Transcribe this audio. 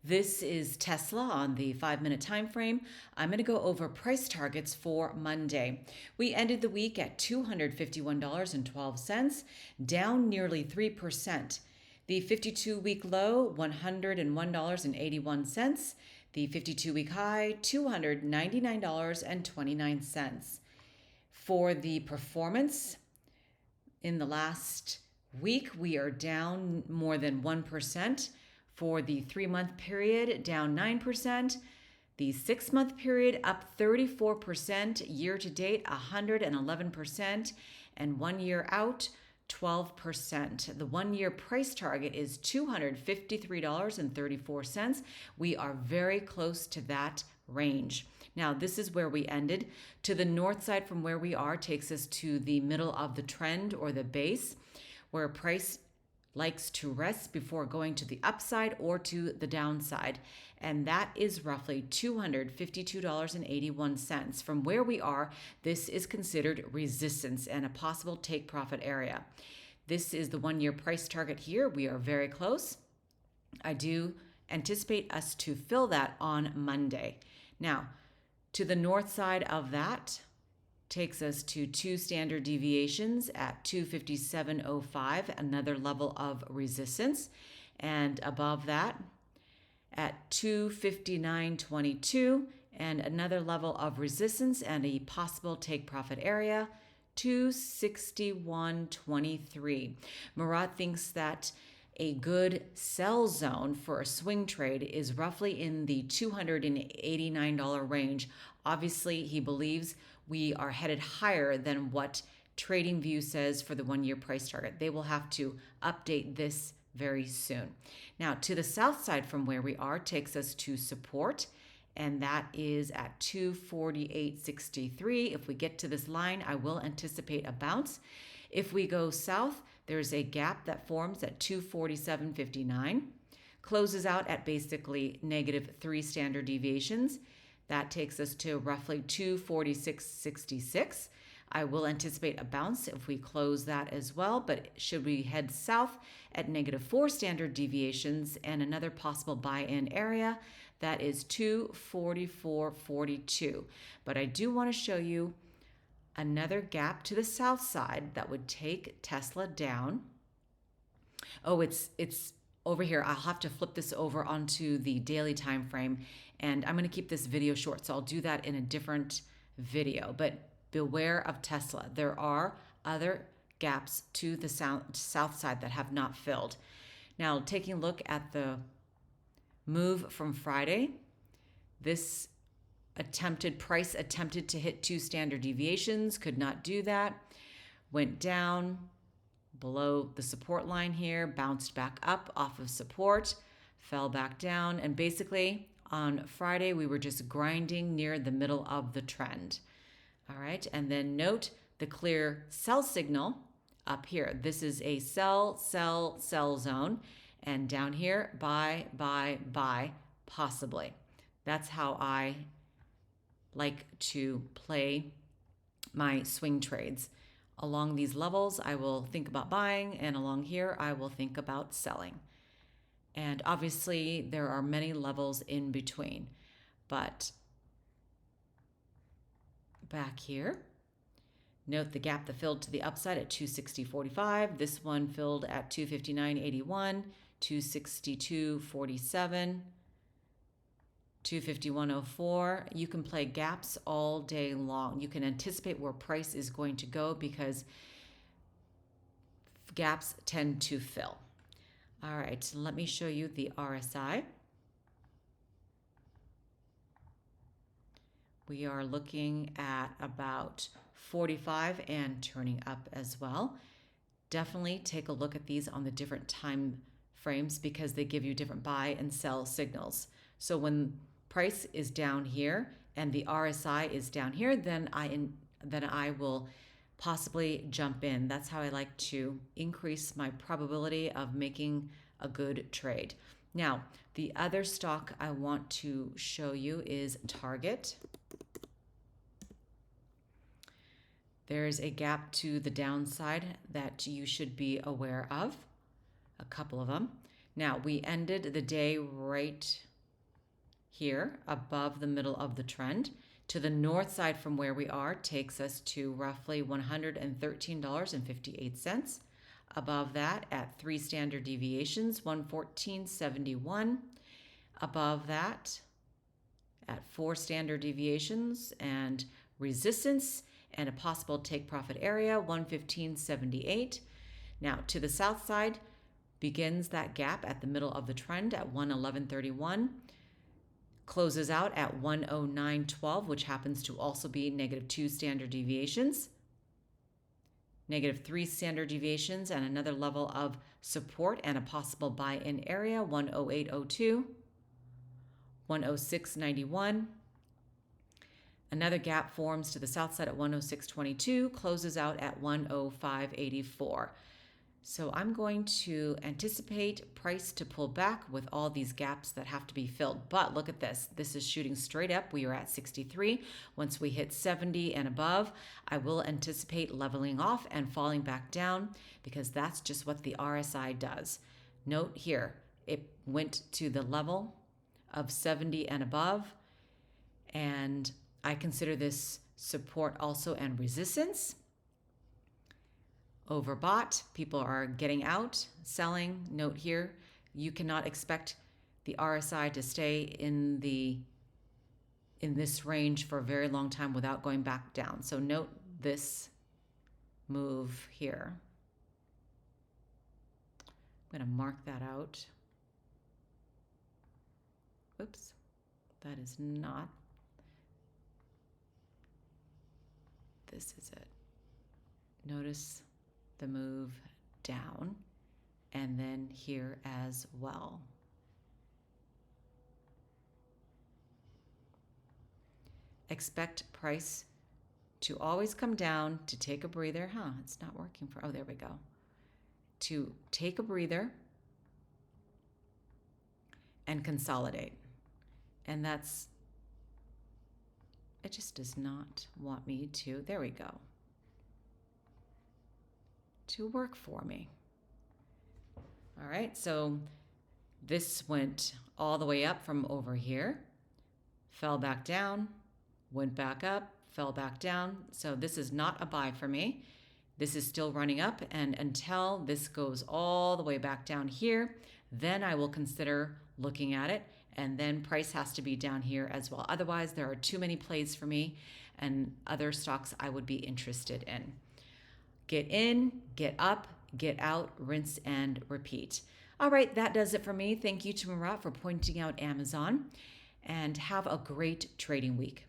This is Tesla on the 5-minute time frame. I'm going to go over price targets for Monday. We ended the week at $251.12, down nearly 3%. The 52-week low, $101.81. The 52-week high, $299.29. For the performance, in the last week, we are down more than 1%. For the 3-month period, down 9%. The 6-month period, up 34%. Year to date, 111%. And 1 year out, 12%. The 1 year price target is $253.34. We are very close to that range. Now, this is where we ended. To the north side from where we are takes us to the middle of the trend or the base, where price likes to rest before going to the upside or to the downside. And that is roughly $252.81. From where we are, this is considered resistance and a possible take profit area. This is the 1 year price target here. We are very close. I do anticipate us to fill that on Monday. Now, to the north side of that takes us to 2 standard deviations at 257.05, another level of resistance. And above that at 259.22, and another level of resistance and a possible take profit area, 261.23. Murat thinks that a good sell zone for a swing trade is roughly in the $289 range. Obviously, he believes we are headed higher than what TradingView says for the 1 year price target. They will have to update this very soon. Now, to the south side from where we are takes us to support, and that is at 248.63. If we get to this line, I will anticipate a bounce. If we go south, there's a gap that forms at 247.59, closes out at basically -3 standard deviations. That takes us to roughly 246.66. I will anticipate a bounce if we close that as well, but should we head south at -4 standard deviations and another possible buy-in area, that is 244.42. But I do want to show you another gap to the south side that would take Tesla down. Oh, it's over here. I'll have to flip this over onto the daily time frame, and I'm going to keep this video short, so I'll do that in a different video. But beware of Tesla. There are other gaps to the south side that have not filled. Now, taking a look at the move from Friday, this price attempted to hit 2 standard deviations, could not do that, went down below the support line here, bounced back up off of support, fell back down, and basically on Friday we were just grinding near the middle of the trend. All right, and then note the clear sell signal up here. This is a sell zone, and down here buy possibly. That's how I like to play my swing trades. Along these levels, I will think about buying, and along here, I will think about selling. And obviously, there are many levels in between. But back here, note the gap that filled to the upside at 260.45. This one filled at 259.81, 262.47. 251.04. You can play gaps all day long. You can anticipate where price is going to go because gaps tend to fill. All right, let me show you the RSI. We are looking at about 45 and turning up as well. Definitely take a look at these on the different time frames because they give you different buy and sell signals. So when price is down here and the RSI is down here, then I will possibly jump in. That's how I like to increase my probability of making a good trade. Now, the other stock I want to show you is Target. There's a gap to the downside that you should be aware of, a couple of them. Now, we ended the day right here above the middle of the trend. To the north side from where we are takes us to roughly $113.58. Above that at 3 standard deviations, 114.71. Above that at 4 standard deviations and resistance and a possible take profit area, 115.78. Now to the south side begins that gap at the middle of the trend at 111.31. Closes out at 109.12, which happens to also be -2 standard deviations, -3 standard deviations, and another level of support and a possible buy-in area, 108.02, 106.91. Another gap forms to the south side at 106.22, closes out at 105.84. So I'm going to anticipate price to pull back with all these gaps that have to be filled. But look at this. This is shooting straight up. We are at 63. Once we hit 70 and above, I will anticipate leveling off and falling back down because that's just what the RSI does. Note here, it went to the level of 70 and above, and I consider this support also and resistance. Overbought, people are getting out, selling. Note here, you cannot expect the RSI to stay in this range for a very long time without going back down. So note this move here. I'm going to mark that out. Oops, that is not. This is it. Notice the move down, and then here as well. Expect price to always come down, to take a breather. It's not working for, oh, there we go. To take a breather and consolidate. And that's, it just does not want me to, there we go, to work for me. All right, so this went all the way up from over here, fell back down, went back up, fell back down. So this is not a buy for me. This is still running up, and until this goes all the way back down here, then I will consider looking at it, and then price has to be down here as well. Otherwise, there are too many plays for me and other stocks I would be interested in. Get in, get up, get out, rinse and repeat. All right, that does it for me. Thank you to Murat for pointing out Amazon, and have a great trading week.